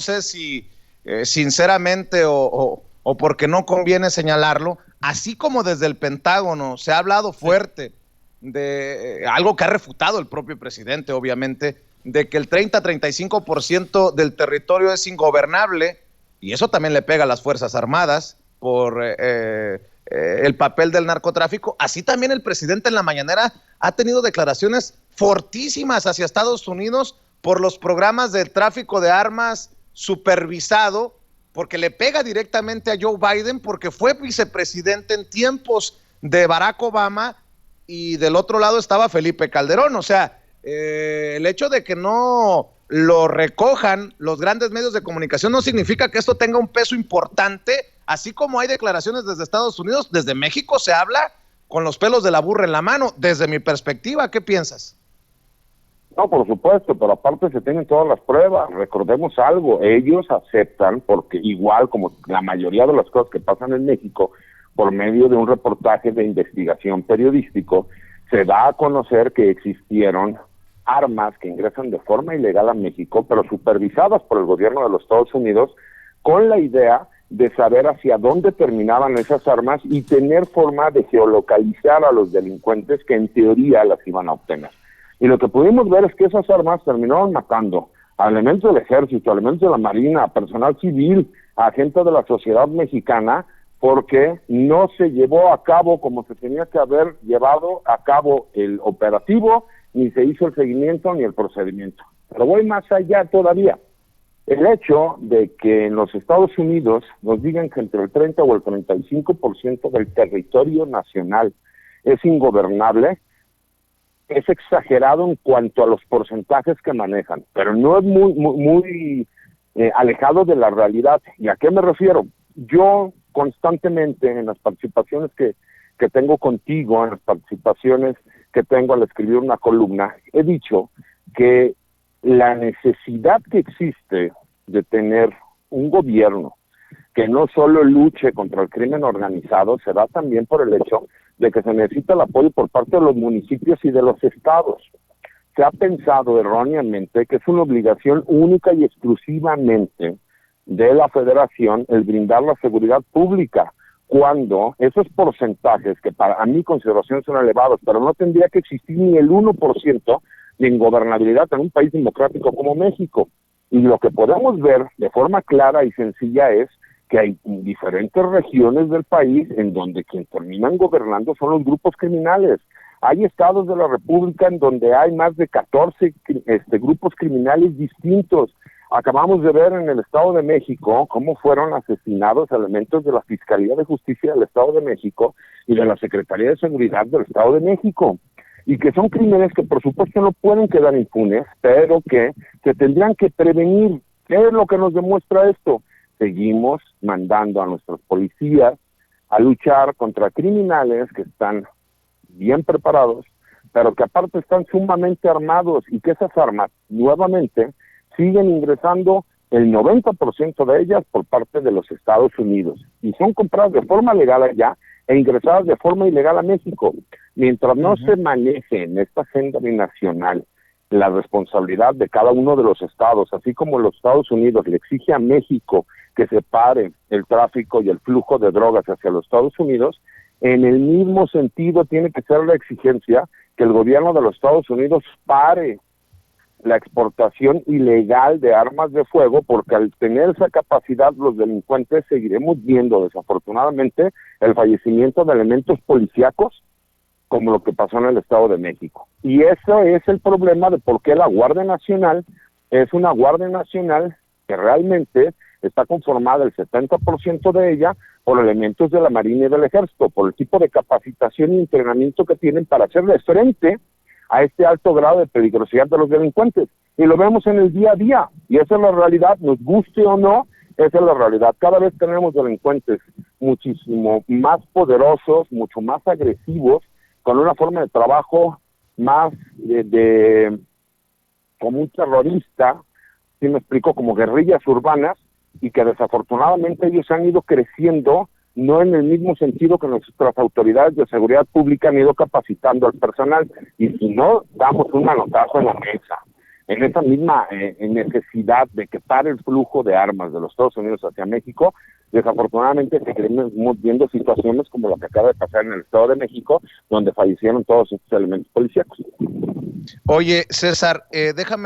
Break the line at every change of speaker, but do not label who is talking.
sé si sinceramente o porque no conviene señalarlo, así como desde el Pentágono se ha hablado fuerte de algo que ha refutado el propio presidente, obviamente, de que el 30-35% del territorio es ingobernable, y eso también le pega a las Fuerzas Armadas por el papel del narcotráfico. Así también el presidente en la mañanera ha tenido declaraciones fortísimas hacia Estados Unidos por los programas de tráfico de armas supervisado, porque le pega directamente a Joe Biden, porque fue vicepresidente en tiempos de Barack Obama y del otro lado estaba Felipe Calderón. O sea, el hecho de que no lo recojan los grandes medios de comunicación no significa que esto tenga un peso importante, así como hay declaraciones desde Estados Unidos, desde México se habla con los pelos de la burra en la mano. Desde mi perspectiva, ¿qué piensas?
No, por supuesto, pero aparte se tienen todas las pruebas. Recordemos algo, ellos aceptan, porque igual como la mayoría de las cosas que pasan en México, por medio de un reportaje de investigación periodístico, se da a conocer que existieron armas que ingresan de forma ilegal a México, pero supervisadas por el gobierno de los Estados Unidos, con la idea de saber hacia dónde terminaban esas armas y tener forma de geolocalizar a los delincuentes que en teoría las iban a obtener. Y lo que pudimos ver es que esas armas terminaron matando a elementos del ejército, a elementos de la marina, a personal civil, a gente de la sociedad mexicana, porque no se llevó a cabo como se tenía que haber llevado a cabo el operativo, ni se hizo el seguimiento ni el procedimiento. Pero voy más allá todavía. El hecho de que en los Estados Unidos nos digan que entre el 30 o el 35% del territorio nacional es ingobernable, es exagerado en cuanto a los porcentajes que manejan, pero no es muy alejado de la realidad. ¿Y a qué me refiero? Yo constantemente en las participaciones que tengo contigo, en las participaciones que tengo al escribir una columna, he dicho que la necesidad que existe de tener un gobierno que no solo luche contra el crimen organizado, se da también por el hecho de que se necesita el apoyo por parte de los municipios y de los estados. Se ha pensado erróneamente que es una obligación única y exclusivamente de la federación el brindar la seguridad pública, cuando esos porcentajes, que para mi consideración son elevados, pero no tendría que existir ni el 1% de ingobernabilidad en un país democrático como México. Y lo que podemos ver de forma clara y sencilla es que hay diferentes regiones del país en donde quien terminan gobernando son los grupos criminales. Hay estados de la República en donde hay más de 14 grupos criminales distintos. Acabamos de ver en el Estado de México cómo fueron asesinados elementos de la Fiscalía de Justicia del Estado de México y de la Secretaría de Seguridad del Estado de México. Y que son crímenes que por supuesto no pueden quedar impunes, pero que se tendrían que prevenir. ¿Qué es lo que nos demuestra esto? Seguimos mandando a nuestros policías a luchar contra criminales que están bien preparados, pero que aparte están sumamente armados, y que esas armas nuevamente siguen ingresando el 90% de ellas por parte de los Estados Unidos, y son compradas de forma legal allá e ingresadas de forma ilegal a México. Mientras no se maneje en esta agenda binacional la responsabilidad de cada uno de los estados, así como los Estados Unidos le exige a México que separe el tráfico y el flujo de drogas hacia los Estados Unidos, en el mismo sentido tiene que ser la exigencia que el gobierno de los Estados Unidos pare la exportación ilegal de armas de fuego, porque al tener esa capacidad los delincuentes seguiremos viendo desafortunadamente el fallecimiento de elementos policíacos como lo que pasó en el Estado de México. Y eso es el problema de por qué la Guardia Nacional es una Guardia Nacional que realmente está conformada el 70% de ella por elementos de la Marina y del Ejército, por el tipo de capacitación y entrenamiento que tienen para hacerle frente a este alto grado de peligrosidad de los delincuentes. Y lo vemos en el día a día, y esa es la realidad, nos guste o no, esa es la realidad. Cada vez tenemos delincuentes muchísimo más poderosos, mucho más agresivos, con una forma de trabajo más como un terrorista, si me explico, como guerrillas urbanas, y que desafortunadamente ellos han ido creciendo, no en el mismo sentido que nuestras autoridades de seguridad pública han ido capacitando al personal. Y si no, damos un manotazo en la mesa. en esa misma necesidad de que pare el flujo de armas de los Estados Unidos hacia México, desafortunadamente seguiremos viendo situaciones como la que acaba de pasar en el Estado de México, donde fallecieron todos estos elementos policíacos.
Oye, César, déjame